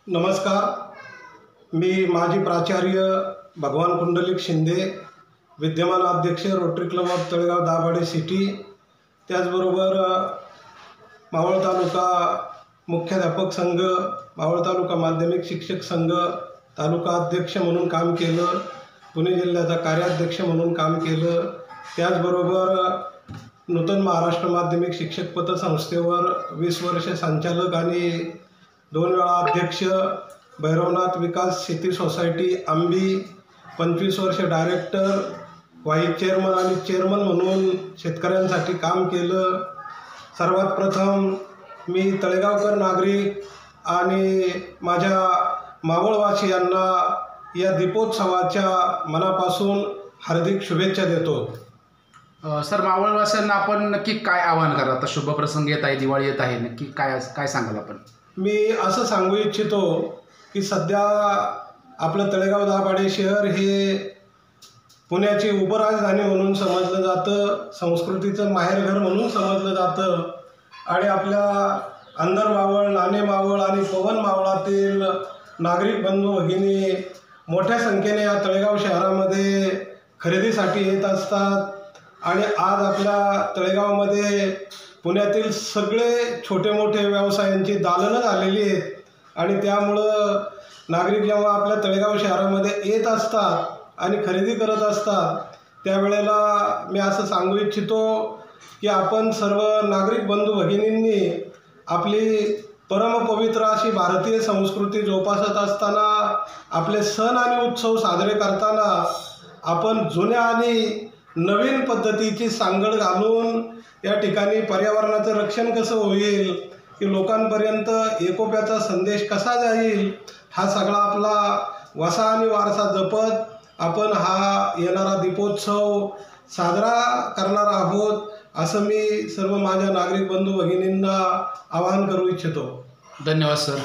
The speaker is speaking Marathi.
नमस्कार. मी माजी प्राचार्य भगवान कुंडलिक शिंदे, विद्यमान अध्यक्ष rotary club of Talegaon Dabhade city, त्याचबरोबर मावळ तालुका मुख्याध्यापक संघ, मावळ तालुका माध्यमिक शिक्षक संघ तालुका अध्यक्ष म्हणून काम केलं, पुणे जिल्ह्याचा कार्याध्यक्ष म्हणून काम केलं. त्याचबरोबर नूतन महाराष्ट्र माध्यमिक शिक्षक पतसंस्थेवर 20 वर्ष संचालक आणि 2 वेळा अध्यक्ष, भैरवनाथ विकास शेती सोसायटी आंबी, 25 वर्ष डायरेक्टर, व्हाईस चेअरमन आणि चेअरमन म्हणून शेतकऱ्यांसाठी काम केलं. सर्वात प्रथम मी तळेगावकर नागरिक आणि माझ्या मावळवासियांना या दीपोत्सवाच्या मनापासून हार्दिक शुभेच्छा देतो. सर, मावळवासियांना आपण नक्की काय आवाहन करा? आता शुभप्रसंग येत आहे, दिवाळी येत आहे, नक्की काय सांगाल आपण? मी असं सांगू इच्छितो की सध्या आपलं तळेगाव दाभाडे शहर हे पुण्याची उपराजधानी म्हणून समजलं जातं, संस्कृतीचं माहेरघर म्हणून समजलं जातं आणि आपल्या अंदर मावळ, नाणे मावळ आणि पवन मावळातील नागरिक बंधू भगिनी मोठ्या संख्येने या तळेगाव शहरामध्ये खरेदीसाठी येत असतात. आणि आज आपल्या तळेगावमध्ये पुण्यातील सगळे छोटे मोठे व्यवसायांची दालनं झालेली आहेत आणि त्यामुळं नागरिक जेव्हा आपल्या तळेगाव शहरामध्ये येत असतात आणि खरेदी करत असतात त्यावेळेला मी असं सांगू इच्छितो की आपण सर्व नागरिक बंधू भगिनींनी आपली परमपवित्र अशी भारतीय संस्कृती जोपासत असताना, आपले सण आणि उत्सव साजरे करताना आपण जुन्या आणि नवीन पद्धतीची सांगड घालून या ठिकाणी पर्यावरणाचं रक्षण कसं होईल, की लोकांपर्यंत एकोप्याचा संदेश कसा जाईल, हा सगळा आपला वसा आणि वारसा जपत आपण हा येणारा दीपोत्सव साजरा करणार आहोत, असं मी सर्व माझ्या नागरिक बंधू भगिनींना आवाहन करू इच्छितो. धन्यवाद सर.